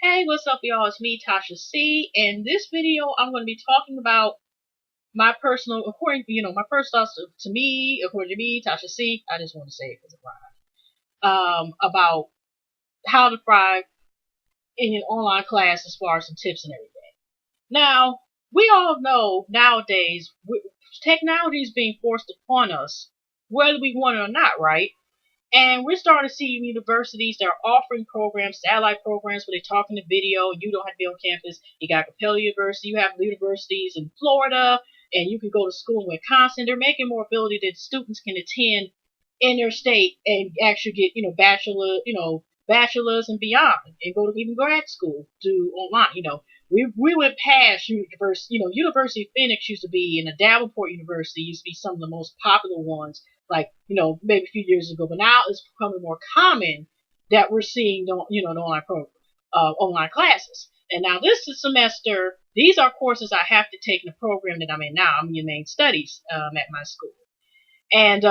Hey, what's up, y'all? It's me, Tasha C. In this video, I'm going to be talking about my personal, my first thoughts according to me, Tasha C. I just want to say it because it rhymes. About how to thrive in an online class as far as some tips and everything. Now, we all know nowadays, technology is being forced upon us, whether we want it or not, right? And we're starting to see universities that are offering programs, satellite programs, where they talk in the video. You don't have to be on campus. You got Capella University. You have universities in Florida, and you can go to school in Wisconsin. They're making more ability that students can attend in their state and actually get, bachelors and beyond, and go to even grad school, do online. We went past university. University of Phoenix used to be, and the Davenport University used to be some of the most popular ones, like, maybe a few years ago. But now it's becoming more common that we're seeing, the online classes. And now this semester, these are courses I have to take in the program that I'm in now. I'm in humane studies at my school. And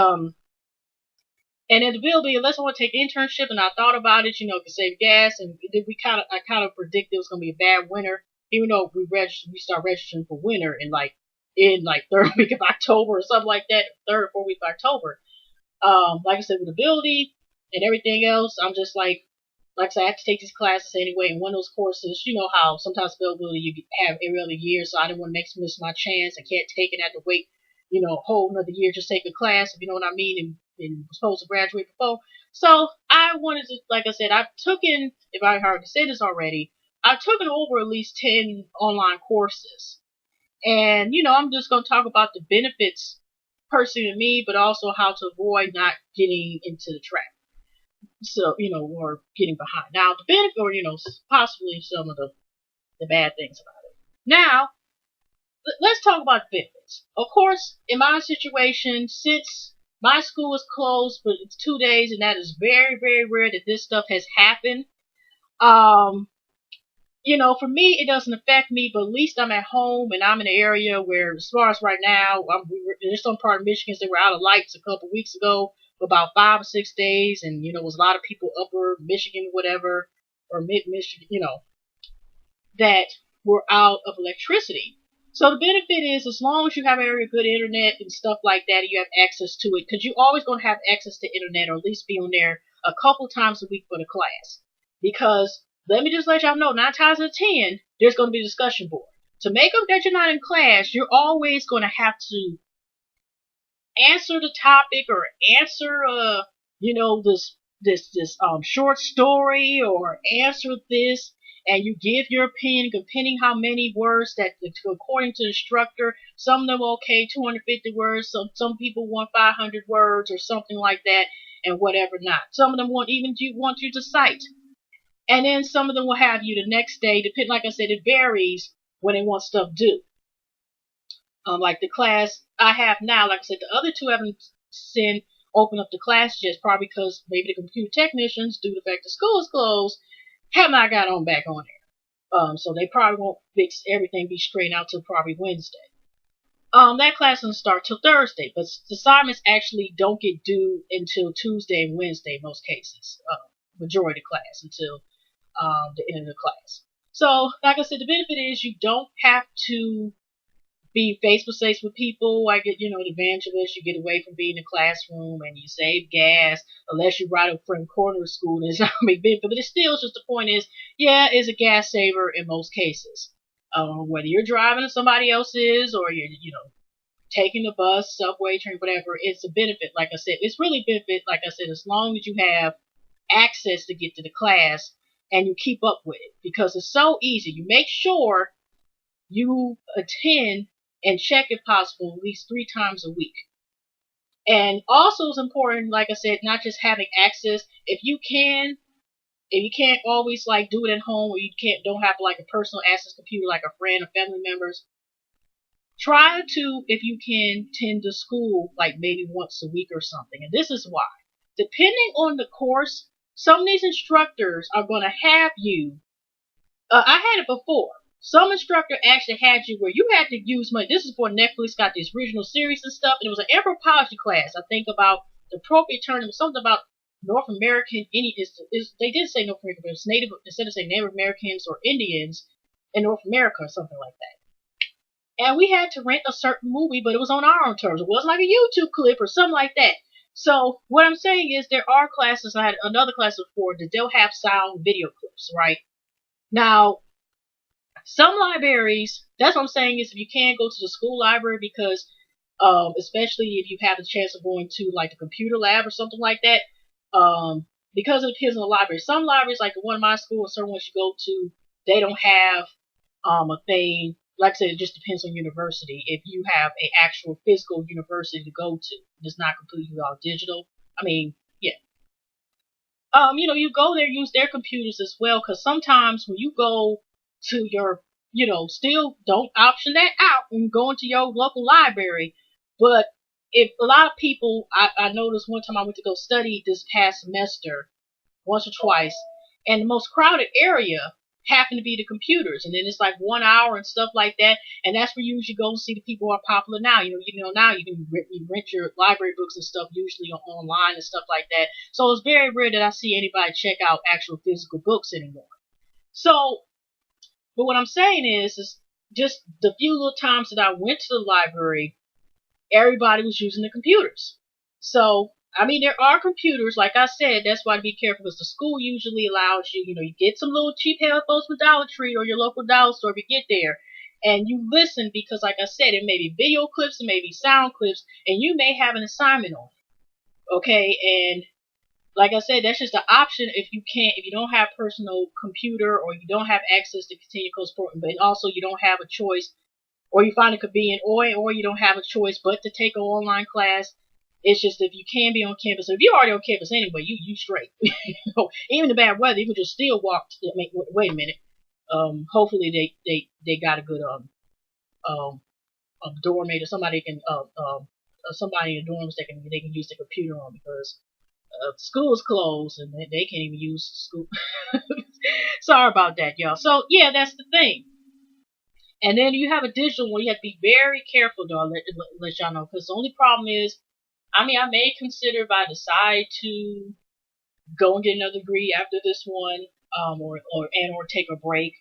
in the building, unless I want to take internship, and I thought about it, to save gas, and I kind of predicted it was going to be a bad winter, even though we start registering for winter in third week of October or something like that, third or fourth week of October. Like I said, with ability and everything else, I'm just like I said, I have to take these classes anyway. And one of those courses, you know how sometimes availability you have every other year, so I didn't want to miss my chance. I can't take it. I have to wait, a whole another year just take a class, if you know what I mean, and was supposed to graduate before. So I wanted to, like I said, I've taken, if I already said this already, I've taken over at least 10 online courses. And, I'm just going to talk about the benefits personally to me, but also how to avoid not getting into the trap. So, or getting behind. Now, the benefit, or, possibly some of the bad things about it. Now, let's talk about benefits. Of course, in my situation, since my school is closed for 2 days, and that is very, very rare that this stuff has happened. For me, it doesn't affect me, but at least I'm at home and I'm in an area where, as far as right now, there's some part of Michigan that were out of lights a couple weeks ago for about 5 or 6 days, and there was a lot of people upper Michigan, whatever, or mid Michigan, that were out of electricity. So the benefit is, as long as you have area good internet and stuff like that, you have access to it, because you're always going to have access to internet, or at least be on there a couple times a week for the class. Because let me just let y'all know, 9 times out of 10, there's going to be a discussion board. To make up that you're not in class, you're always going to have to answer the topic, or answer, this short story, or answer this, and you give your opinion, depending how many words that, according to the instructor, some of them okay, 250 words, some people want 500 words, or something like that, and whatever not. Some of them want you to cite. And then some of them will have you the next day, like I said, it varies when they want stuff due. Like the class I have now, like I said, the other two haven't opened up the class yet, probably because maybe the computer technicians, due to the fact the school is closed, have not got on back on there. So they probably won't fix everything, be straightened out till probably Wednesday. That class doesn't start till Thursday, but the assignments actually don't get due until Tuesday and Wednesday in most cases. Majority of the class until the end of the class. So, like I said, the benefit is you don't have to be face to face with people. I get, the advantage of this, you get away from being in the classroom, and you save gas, unless you ride up from corner of school, and it's not a big benefit. But it's still just, the point is, yeah, it's a gas saver in most cases. Whether you're driving or somebody else is, or you're, taking the bus, subway, train, whatever, it's a benefit. Like I said, it's really a benefit, like I said, as long as you have access to get to the class and you keep up with it, because it's so easy. You make sure you attend and check, if possible, at least 3 times a week. And also it's important, like I said, not just having access. If you can't always do it at home, or you don't have a personal access computer like a friend or family members, try to, if you can, attend the school maybe once a week or something. And this is why. Depending on the course, some of these instructors are going to have you. I had it before. Some instructor actually had you where you had to use money. This is for Netflix, got these original series and stuff, and it was an anthropology class. I think about the appropriate term, something about North American is they did say North American, but it's Native instead of saying Native Americans or Indians in North America or something like that. And we had to rent a certain movie, but it was on our own terms. It wasn't like a YouTube clip or something like that. So what I'm saying is there are classes. I had another class before that they'll have sound video clips, right? Now, some libraries, that's what I'm saying is if you can't go to the school library because, especially if you have the chance of going to like the computer lab or something like that, because it appears in the library. Some libraries, like the one in my school, and certain ones you go to, they don't have a thing. Like I said, it just depends on university. If you have a actual physical university to go to, it's not completely all digital. I mean, yeah. You go there, use their computers as well, because sometimes when you go to your, still don't option that out when you go into your local library. But if a lot of people, I noticed one time I went to go study this past semester, once or twice, and the most crowded area happened to be the computers, and then it's like 1 hour and stuff like that, and that's where you usually go and see the people who are popular now. Now you can rent your library books and stuff usually online and stuff like that. So it's very rare that I see anybody check out actual physical books anymore. So, but what I'm saying is just the few little times that I went to the library, everybody was using the computers. So I mean, there are computers, like I said, that's why to be careful, because the school usually allows you, you get some little cheap headphones from Dollar Tree or your local dollar store if you get there, and you listen because, like I said, it may be video clips, it may be sound clips, and you may have an assignment on it, okay? And like I said, that's just an option if you don't have personal computer or you don't have access to continue course, but also you don't have a choice, or you find it convenient, or you don't have a choice but to take an online class. It's just if you can be on campus. If you're already on campus anyway, you straight. Even the bad weather, you can just still walk. Wait a minute. Hopefully they got a good doormate or somebody can somebody in the dorms that they can use the computer on, because school is closed and they can't even use school. Sorry about that, y'all. So yeah, that's the thing. And then you have a digital one. You have to be very careful, though. I'll let y'all know, because the only problem is, I may consider if I decide to go and get another degree after this one, or take a break.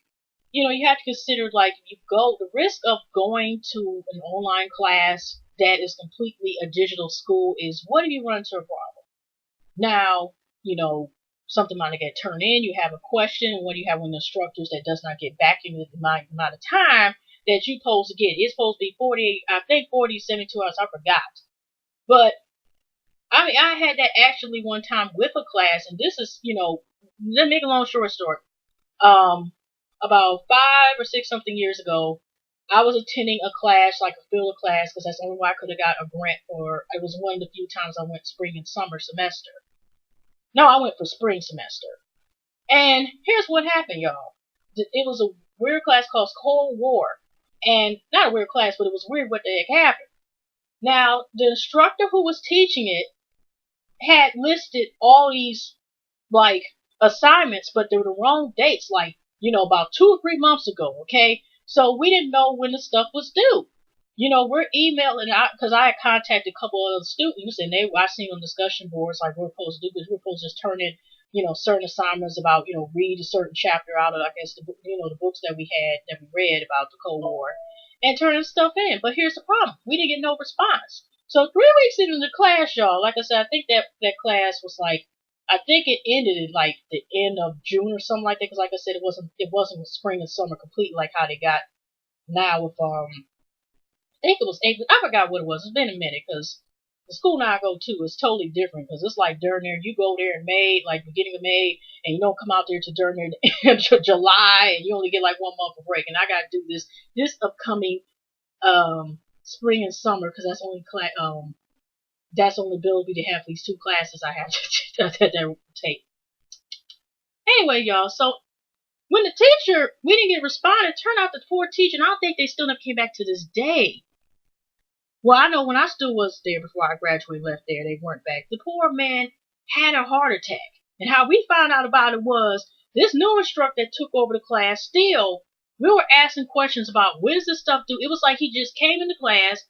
You have to consider, like, the risk of going to an online class that is completely a digital school is, what if you run into a problem? Now, something might get turned in, you have a question, and what do you have when the instructors that does not get back in the amount of time that you're supposed to get? It's supposed to be 40, 72 hours, I forgot. But I had that actually one time with a class, and this is, let me make a long short story. About 5 or 6 something years ago, I was attending a class, like a filler class, because that's the only way I could have got a grant for. It was one of the few times I went spring and summer semester. No, I went for spring semester. And here's what happened, y'all. It was a weird class called Cold War. And not a weird class, but it was weird what the heck happened. Now, the instructor who was teaching it had listed all these, like, assignments, but they were the wrong dates, like, about 2 or 3 months ago, okay? So we didn't know when the stuff was due. We're emailing, because I had contacted a couple of other students, and I seen on discussion boards, like, we're supposed to do this, we're supposed to just turn in, certain assignments about, read a certain chapter out of, I guess, the books that we read about the Cold War, and turning stuff in. But here's the problem. We didn't get no response. So 3 weeks into the class, y'all, like I said, I think that class was like, I think it ended at like the end of June or something like that, because like I said, it wasn't spring and summer completely like how they got now with, I think it was April. I forgot what it was. It's been a minute, because the school now I go to is totally different, because it's like during there, you go there in May, like beginning of May, and you don't come out there to during there in July, and you only get like 1 month of break. And I got to do this upcoming spring and summer, because that's only ability to have these 2 classes I have to take. Anyway, y'all, so when the teacher, we didn't get responded, it turned out the poor teacher, and I don't think they still never came back to this day. Well, I know when I still was there before I graduated, left there, they weren't back. The poor man had a heart attack. And how we found out about it was, this new instructor that took over the class, still, we were asking questions about, what does this stuff do? It was like he just came into class,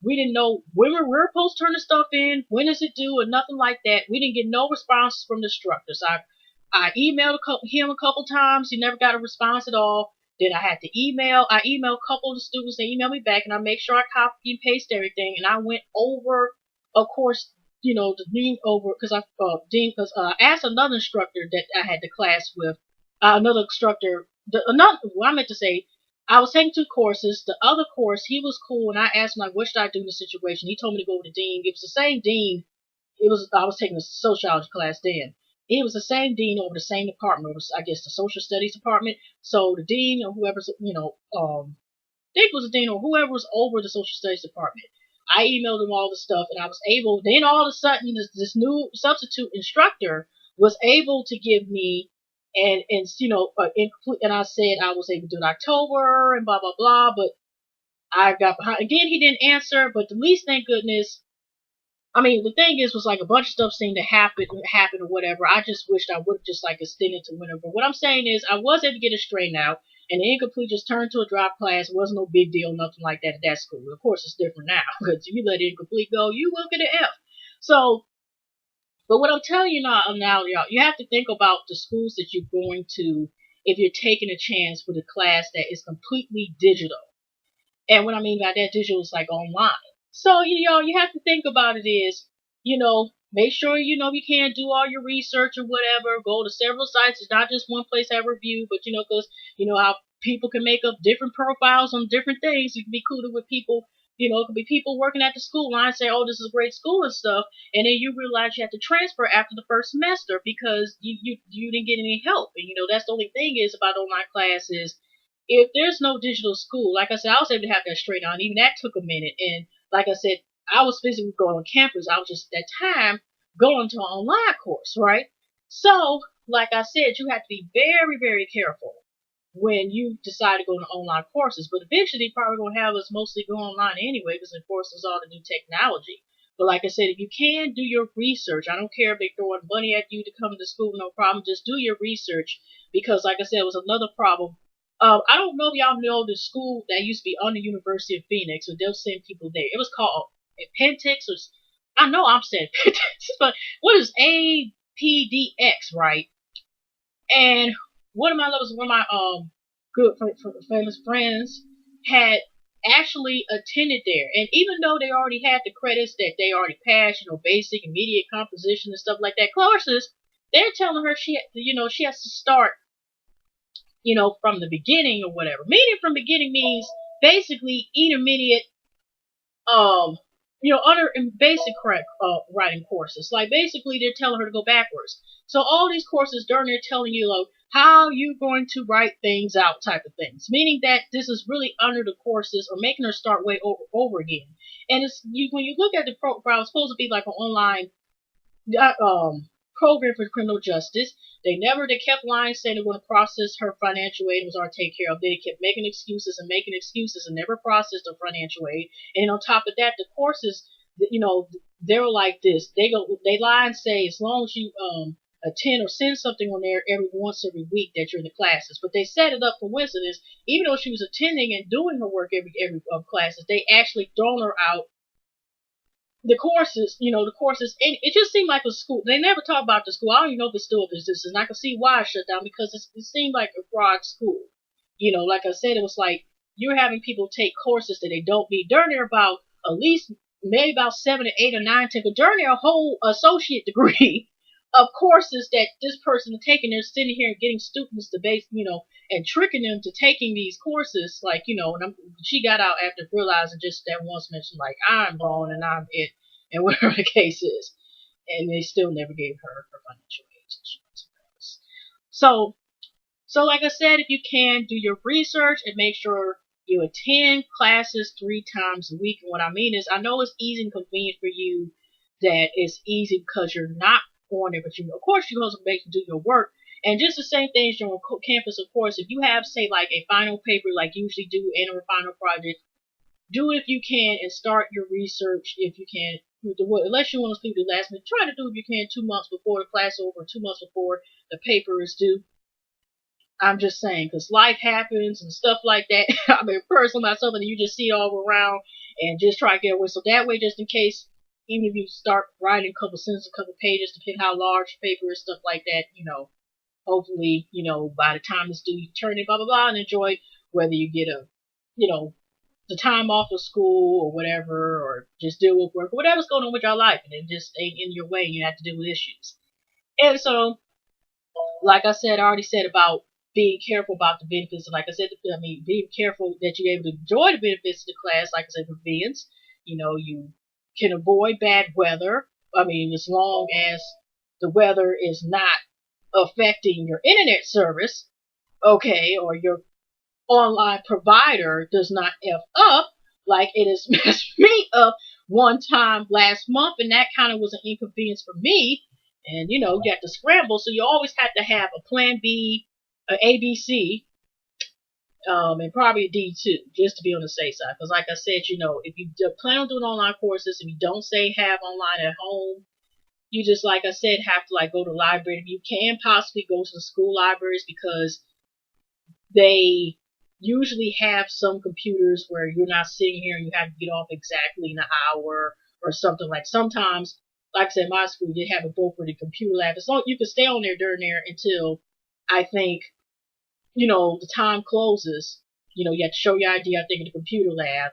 We didn't know when we're supposed to turn the stuff in, when is it due, or nothing like that. We didn't get no responses from the instructors. I emailed him a couple times. He never got a response at all. Then I had to email. I emailed a couple of the students. They emailed me back, and I make sure I copy and paste everything. And I went over, of course, the dean over because I asked another instructor that I had the class with, another instructor. What I meant to say, I was taking two courses. The other course, he was cool, and I asked him like, what should I do in this situation? He told me to go with the dean. It was the same dean. I was taking a sociology class then. It was the same dean over the same department. It was, I guess, the social studies department. So the dean or whoever's, I think it was the dean or whoever was over the social studies department. I emailed him all the stuff, and I was able. Then all of a sudden, this new substitute instructor was able to give me and incomplete. And I said I was able to do it in October and blah blah blah. But I got behind again. He didn't answer. But the least, thank goodness, I mean, the thing is, was like a bunch of stuff seemed to happen or whatever. I just wished I would have just like extended to winter. But what I'm saying is, I was able to get it straightened out, and the incomplete just turned to a drop class. It wasn't no big deal, nothing like that at that school. Of course, it's different now because if you let incomplete go, you will get an F. So, but what I'm telling you now, y'all, you have to think about the schools that you're going to if you're taking a chance with a class that is completely digital. And what I mean by that digital is like online. So, you have to think about it is, make sure you can do all your research or whatever. Go to several sites. It's not just one place I review, but because how people can make up different profiles on different things. You can be cool with people. It could be people working at the school line say, "Oh, this is a great school and stuff," and then you realize you have to transfer after the first semester because you didn't get any help. And that's the only thing is about online classes. If there's no digital school, like I said, I was able to have that straight on. Even that took a minute. And like I said, I was physically going on campus. I was just at that time going to an online course, right? So, like I said, you have to be very, very careful when you decide to go to online courses. But eventually, they're probably going to have us mostly go online anyway because, of course, there's all the new technology. But like I said, if you can do your research, I don't care if they're throwing money at you to come to school, no problem. Just do your research because, like I said, it was another problem. I don't know if y'all know the school that used to be on the University of Phoenix, so they'll send people there. It was called Pentex, or I know I'm saying Pentex, but what is APDX, right? And one of my good famous friends had actually attended there, and even though they already had the credits that they already passed, basic and media composition and stuff like that courses, they're telling her she has to start from the beginning or whatever. Meaning from beginning means basically intermediate, under basic writing courses. Like basically they're telling her to go backwards. So all these courses, during they're telling you like how you're going to write things out type of things. Meaning that this is really under the courses or making her start way over again. And when you look at the profile, it's supposed to be like an online program for criminal justice. They kept lying, saying they were going to process her financial aid and was going to take care of. They kept making excuses and never processed her financial aid. And on top of that, the courses, they were like this. They lie and say as long as you attend or send something on there every week that you're in the classes. But they set it up for coincidence. Even though she was attending and doing her work every classes, they actually thrown her out the courses, and it just seemed like a school. They never talk about the school. I don't even know if it still exists, and I can see why it shut down because it seemed like a fraud school. Like I said, it was like you're having people take courses that they don't need. During their about at least maybe about 7 or 8 or 9, but during their whole associate degree of courses that this person is taking, they're sitting here and getting students to base, and tricking them to taking these courses, like, and she got out after realizing just that once mentioned, like, I'm wrong and I'm it, and whatever the case is. And they still never gave her financial aid. So like I said, if you can, do your research and make sure you attend classes 3 times a week. And what I mean is, I know it's easy and convenient for you that it's easy because you're not on there, but of course you're going to make you do your work. And just the same things during campus, of course, if you have, say, like a final paper, like you usually do, and a final project, do it if you can and start your research if you can. Unless you want to speak the last minute, try to do if you can 2 months before the class over, 2 months before the paper is due. I'm just saying, because life happens and stuff like that. I mean, personally myself, and you just see it all around. and just try to get away. So that way, just in case, even if you start writing a couple sentences, a couple pages, depending how large paper is, stuff like that, hopefully, by the time it's due, you turn it, blah, blah, blah, and enjoy it, whether you get the time off of school or whatever, or just deal with work, or whatever's going on with your life, and it just ain't in your way, you have to deal with issues. And so, like I said, I already said about being careful about the benefits. Like I said, being careful that you're able to enjoy the benefits of the class. Like I said, convenience. You can avoid bad weather. As long as the weather is not affecting your internet service, okay, or your online provider does not F up, like it has messed me up one time last month, and that kind of was an inconvenience for me. And you have to scramble, so you always have to have a plan B, a ABC, and probably a D2, just to be on the safe side. Because, like I said, if you plan on doing online courses and you don't say have online at home, you just, like I said, have to go to the library. You can possibly go to the school libraries, because they usually have some computers where you're not sitting here and you have to get off exactly in an hour or something. Like sometimes, like I said, my school did have a Beaufort computer lab. As long you can stay on there during there until I think, the time closes. You have to show your ID, I think, in the computer lab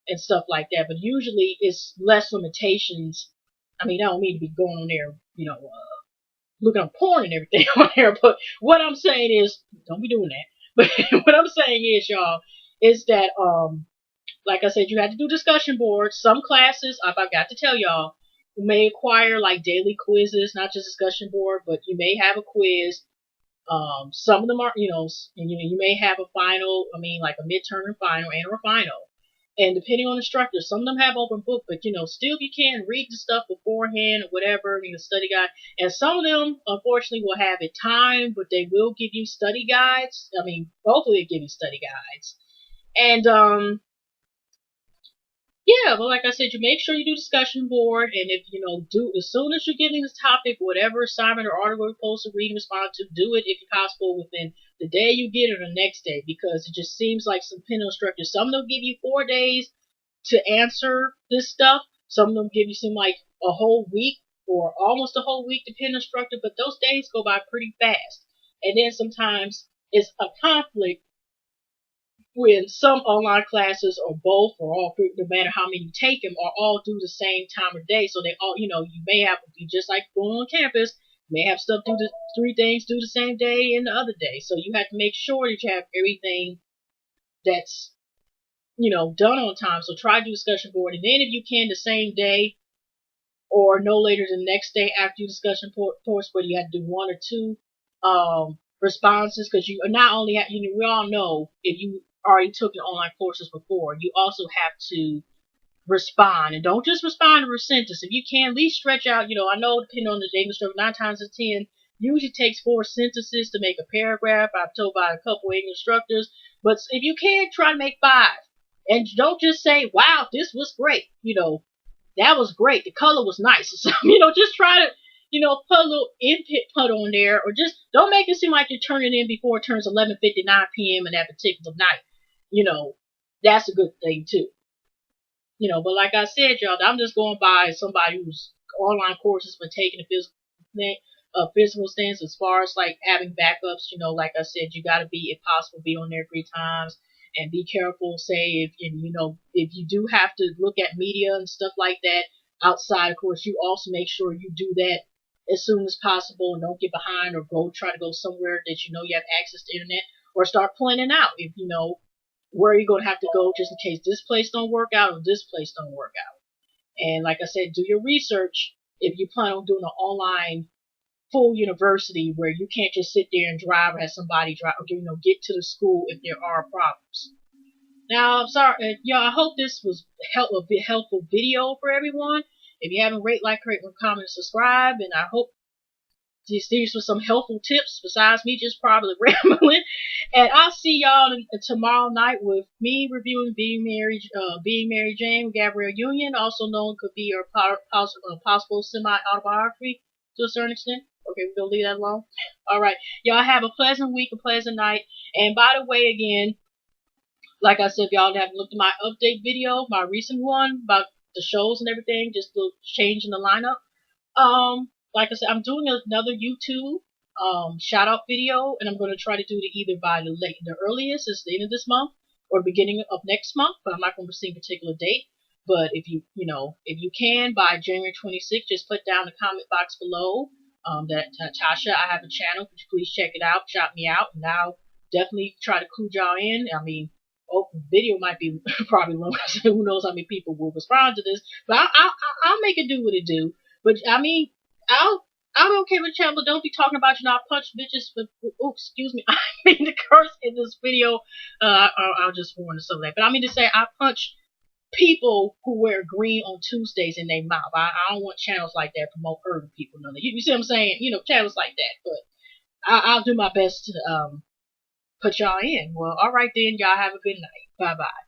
and stuff like that. But usually it's less limitations. I don't mean to be going on there, looking at porn and everything on there. But what I'm saying is, don't be doing that. But what I'm saying is, y'all, is that, like I said, you have to do discussion boards. Some classes, I got to tell y'all, you may acquire daily quizzes, not just discussion board, but you may have a quiz. Some of them are, and you may have a final, like a midterm and final and or final. And depending on the instructor, some of them have open book, but still if you can read the stuff beforehand or whatever, study guide. And some of them, unfortunately, will have it timed, but they will give you study guides. Hopefully they give you study guides. And yeah, but like I said, you make sure you do discussion board, and if do as soon as you're giving this topic, whatever assignment or article you're supposed to read and respond to, do it if possible within the day you get it or the next day, because it just seems like some pen instructors, some of them give you 4 days to answer this stuff, some of them give you seem like a whole week or almost a whole week to pen instructor, but those days go by pretty fast, and then sometimes it's a conflict when some online classes or both or all, no matter how many you take them, are all due the same time of day. So they all, you may have, just like going on campus, you may have stuff do the 3 things due the same day and the other day. So you have to make sure that you have everything that's, done on time. So try to do discussion board. And then if you can, the same day or no later than the next day after your discussion course, whether you have to do 1 or 2 responses, because you not only have, we all know if you already took your online courses before, you also have to respond, and don't just respond to a sentence. If you can, at least stretch out. I know depending on the English instructor, 9 times out of 10, usually takes 4 sentences to make a paragraph. I've told by a couple of English instructors, but if you can, try to make 5, and don't just say, "Wow, this was great." That was great. The color was nice. So, just try to put a little input on there, or just don't make it seem like you're turning in before it turns 11:59 p.m. in that particular night. That's a good thing too. But like I said, y'all, I'm just going by somebody who's online courses been taking physical stance as far as having backups. Like I said, you got to be, if possible, be on there 3 times, and be careful. Say if you do have to look at media and stuff like that outside, of course, you also make sure you do that as soon as possible, and don't get behind or try to go somewhere that you have access to internet, or start planning out if where you're going to have to go, just in case this place don't work out or this place don't work out. And like I said, do your research if you plan on doing an online full university where you can't just sit there and drive or have somebody drive, or get to the school if there are problems. Now, I'm sorry, I hope this was a helpful video for everyone. If you haven't rate, comment, and subscribe, and I hope these were some helpful tips besides me just probably rambling. And I'll see y'all tomorrow night with me reviewing Being Mary Jane with Gabrielle Union, also known could be your possible semi-autobiography to a certain extent. Okay, we're going to leave that alone. Alright, y'all have a pleasant week, a pleasant night. And by the way, again, Like I said, if y'all haven't looked at my update video, my recent one about the shows and everything, just the change in the lineup. Like I said, I'm doing another YouTube shout out video, and I'm going to try to do it either by the earliest is the end of this month or beginning of next month, but I'm not going to see a particular date. But if if you can by January 26th, just put down the comment box below that Tasha, I have a channel. Could you please check it out, shout me out, and I'll definitely try to clue y'all in. I mean, the video might be probably long. Who knows how many people will respond to this, but I'll make it do what it do. But I mean, I'll I don't care what channel, but don't be talking about you know I punch bitches. But oh, excuse me, I mean to curse in this video. I'll just warn us of that. But I mean to say I punch people who wear green on Tuesdays in their mouth. I don't want channels like that promote hurting people. None of you see what I'm saying? You know, channels like that. But I'll do my best to put y'all in. Well, all right then, y'all have a good night. Bye bye.